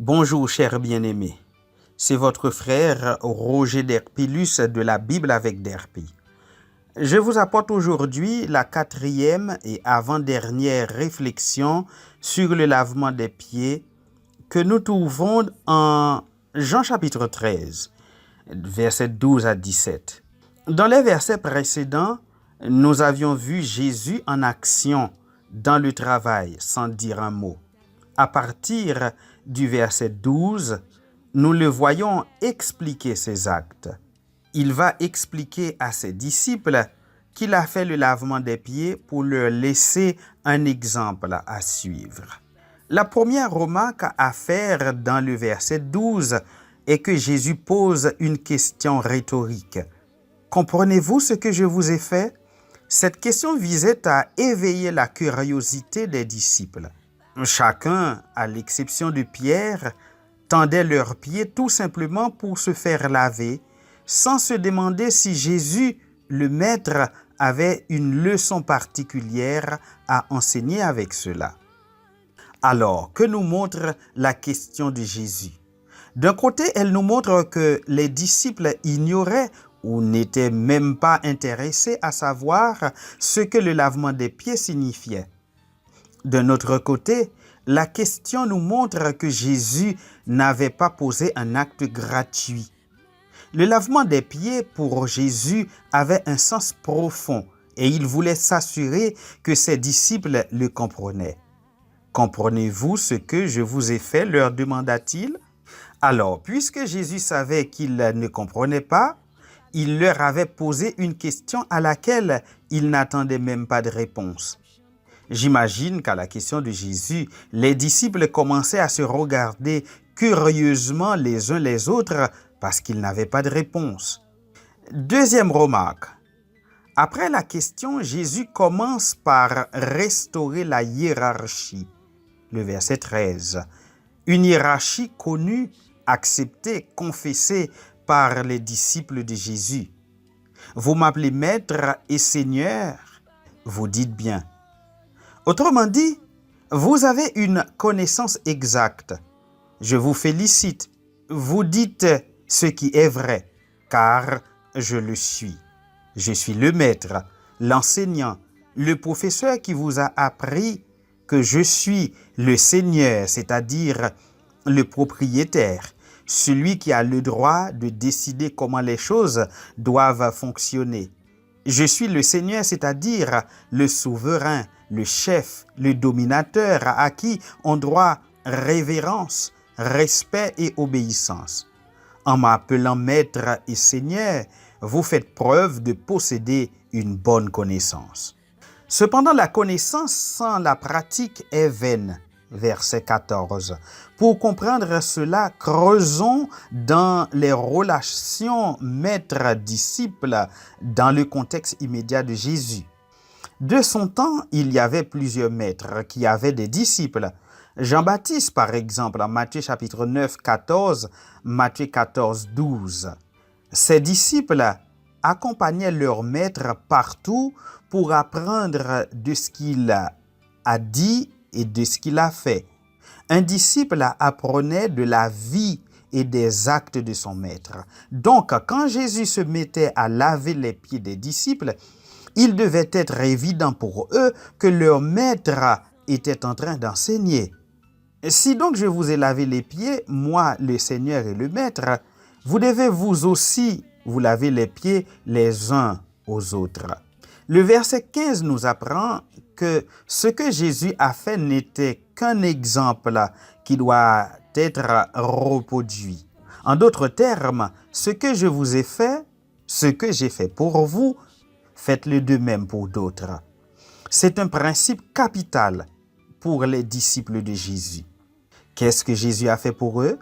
Bonjour chers bien-aimés, c'est votre frère Roger Derpillus de la Bible avec Derpy. Je vous apporte aujourd'hui la 4e et avant-dernière réflexion sur le lavement des pieds que nous trouvons en Jean chapitre 13, versets 12 à 17. Dans les versets précédents, nous avions vu Jésus en action dans le travail sans dire un mot. À partir du verset 12, nous le voyons expliquer ses actes. Il va expliquer à ses disciples qu'il a fait le lavement des pieds pour leur laisser un exemple à suivre. La première remarque à faire dans le verset 12 est que Jésus pose une question rhétorique. Comprenez-vous ce que je vous ai fait? Cette question visait à éveiller la curiosité des disciples. Chacun, à l'exception de Pierre, tendait leurs pieds tout simplement pour se faire laver, sans se demander si Jésus, le Maître, avait une leçon particulière à enseigner avec cela. Alors, que nous montre la question de Jésus? D'un côté, elle nous montre que les disciples ignoraient ou n'étaient même pas intéressés à savoir ce que le lavement des pieds signifiait. D'un autre côté, la question nous montre que Jésus n'avait pas posé un acte gratuit. Le lavement des pieds pour Jésus avait un sens profond et il voulait s'assurer que ses disciples le comprenaient. « Comprenez-vous ce que je vous ai fait ?» leur demanda-t-il. Alors, puisque Jésus savait qu'ils ne comprenaient pas, il leur avait posé une question à laquelle ils n'attendaient même pas de réponse. J'imagine qu'à la question de Jésus, les disciples commençaient à se regarder curieusement les uns les autres parce qu'ils n'avaient pas de réponse. Deuxième remarque. Après la question, Jésus commence par restaurer la hiérarchie. Le verset 13. Une hiérarchie connue, acceptée, confessée par les disciples de Jésus. Vous m'appelez Maître et Seigneur, vous dites bien. Autrement dit, vous avez une connaissance exacte. Je vous félicite. Vous dites ce qui est vrai, car je le suis. Je suis le maître, l'enseignant, le professeur qui vous a appris que je suis le Seigneur, c'est-à-dire le propriétaire, celui qui a le droit de décider comment les choses doivent fonctionner. Je suis le Seigneur, c'est-à-dire le souverain, le chef, le dominateur à qui on doit révérence, respect et obéissance. En m'appelant Maître et Seigneur, vous faites preuve de posséder une bonne connaissance. Cependant, la connaissance sans la pratique est vaine. Verset 14. Pour comprendre cela, creusons dans les relations maître-disciple dans le contexte immédiat de Jésus. De son temps, il y avait plusieurs maîtres qui avaient des disciples. Jean-Baptiste, par exemple, en Matthieu chapitre 9, 14, Matthieu 14, 12. Ses disciples accompagnaient leur maître partout pour apprendre de ce qu'il a dit et de ce qu'il a fait. Un disciple apprenait de la vie et des actes de son maître. Donc, quand Jésus se mettait à laver les pieds des disciples, il devait être évident pour eux que leur maître était en train d'enseigner. Si donc je vous ai lavé les pieds, moi, le Seigneur et le Maître, vous devez vous aussi vous laver les pieds les uns aux autres. Le verset 15 nous apprend que ce que Jésus a fait n'était qu'un exemple qui doit être reproduit. En d'autres termes, ce que je vous ai fait, ce que j'ai fait pour vous, faites-le de même pour d'autres. C'est un principe capital pour les disciples de Jésus. Qu'est-ce que Jésus a fait pour eux?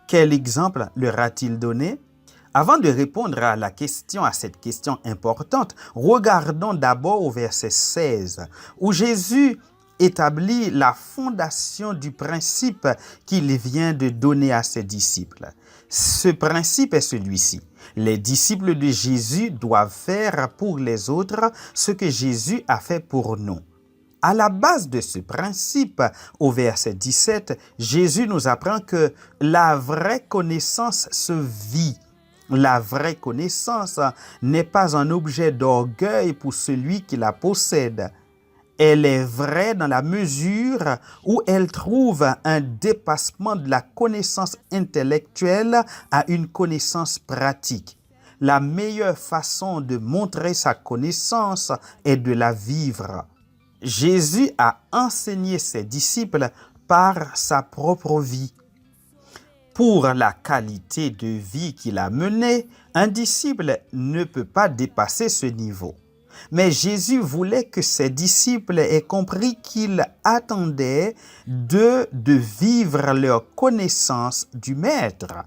Quel exemple leur a-t-il donné? Avant de répondre à cette question importante, regardons d'abord au verset 16, où Jésus établit la fondation du principe qu'il vient de donner à ses disciples. Ce principe est celui-ci. Les disciples de Jésus doivent faire pour les autres ce que Jésus a fait pour nous. À la base de ce principe, au verset 17, Jésus nous apprend que la vraie connaissance se vit. La vraie connaissance n'est pas un objet d'orgueil pour celui qui la possède. Elle est vraie dans la mesure où elle trouve un dépassement de la connaissance intellectuelle à une connaissance pratique. La meilleure façon de montrer sa connaissance est de la vivre. Jésus a enseigné ses disciples par sa propre vie. Pour la qualité de vie qu'il a menée, un disciple ne peut pas dépasser ce niveau. Mais Jésus voulait que ses disciples aient compris qu'il attendait d'eux de vivre leur connaissance du Maître.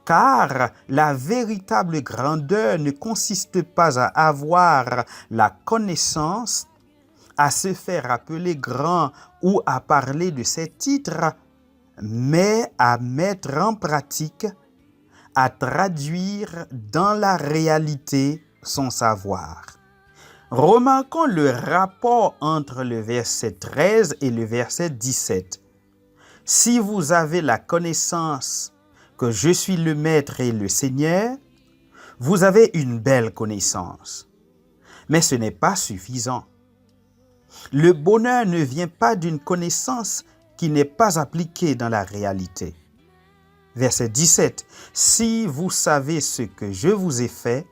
Car la véritable grandeur ne consiste pas à avoir la connaissance, à se faire appeler grand ou à parler de ses titres, mais à mettre en pratique, à traduire dans la réalité son savoir. Remarquons le rapport entre le verset 13 et le verset 17. Si vous avez la connaissance que je suis le Maître et le Seigneur, vous avez une belle connaissance. Mais ce n'est pas suffisant. Le bonheur ne vient pas d'une connaissance qui n'est pas appliquée dans la réalité. Verset 17. Si vous savez ce que je vous ai fait,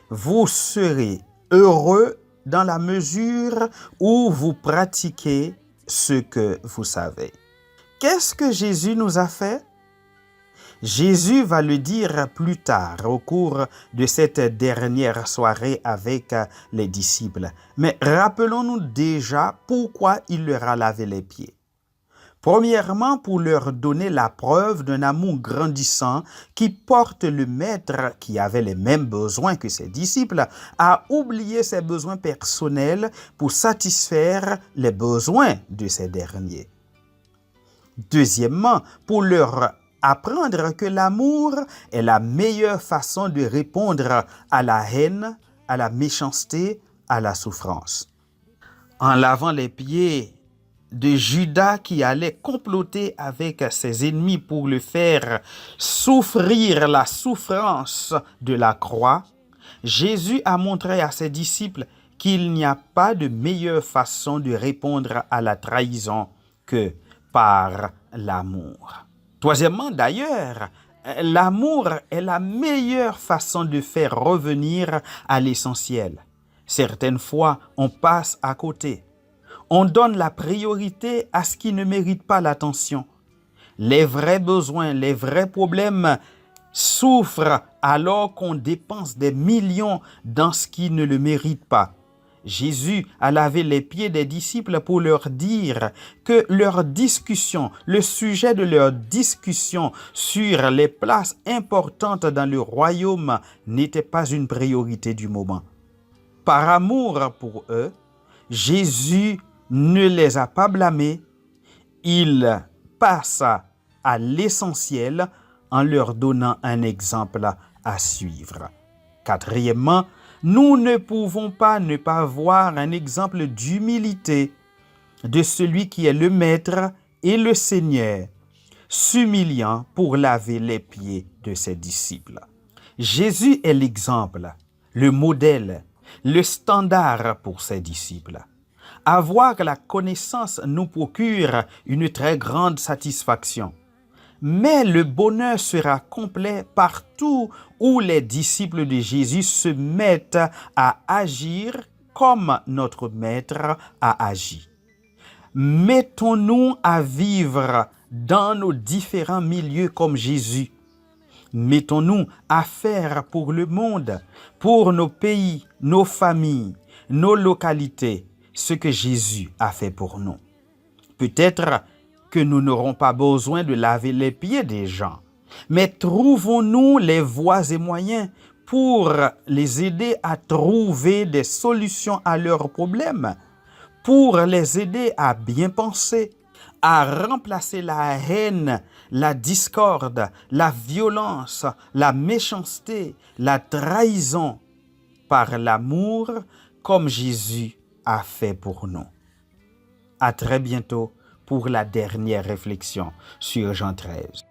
vous serez heureux dans la mesure où vous pratiquez ce que vous savez. Qu'est-ce que Jésus nous a fait? Jésus va le dire plus tard au cours de cette dernière soirée avec les disciples. Mais rappelons-nous déjà pourquoi il leur a lavé les pieds. Premièrement, pour leur donner la preuve d'un amour grandissant qui porte le Maître, qui avait les mêmes besoins que ses disciples, à oublier ses besoins personnels pour satisfaire les besoins de ces derniers. Deuxièmement, pour leur apprendre que l'amour est la meilleure façon de répondre à la haine, à la méchanceté, à la souffrance. En lavant les pieds de Judas qui allait comploter avec ses ennemis pour le faire souffrir la souffrance de la croix, Jésus a montré à ses disciples qu'il n'y a pas de meilleure façon de répondre à la trahison que par l'amour. Troisièmement, d'ailleurs, l'amour est la meilleure façon de faire revenir à l'essentiel. Certaines fois, on passe à côté. On donne la priorité à ce qui ne mérite pas l'attention. Les vrais besoins, les vrais problèmes souffrent alors qu'on dépense des millions dans ce qui ne le mérite pas. Jésus a lavé les pieds des disciples pour leur dire que leur discussion, le sujet de leur discussion sur les places importantes dans le royaume n'était pas une priorité du moment. Par amour pour eux, Jésus ne les a pas blâmés, il passe à l'essentiel en leur donnant un exemple à suivre. Quatrièmement, nous ne pouvons pas ne pas voir un exemple d'humilité de celui qui est le Maître et le Seigneur, s'humiliant pour laver les pieds de ses disciples. Jésus est l'exemple, le modèle, le standard pour ses disciples. Avoir la connaissance nous procure une très grande satisfaction. Mais le bonheur sera complet partout où les disciples de Jésus se mettent à agir comme notre Maître a agi. Mettons-nous à vivre dans nos différents milieux comme Jésus. Mettons-nous à faire pour le monde, pour nos pays, nos familles, nos localités, ce que Jésus a fait pour nous. Peut-être que nous n'aurons pas besoin de laver les pieds des gens, mais trouvons-nous les voies et moyens pour les aider à trouver des solutions à leurs problèmes, pour les aider à bien penser, à remplacer la haine, la discorde, la violence, la méchanceté, la trahison par l'amour comme Jésus a fait pour nous. À très bientôt pour la dernière réflexion sur Jean 13.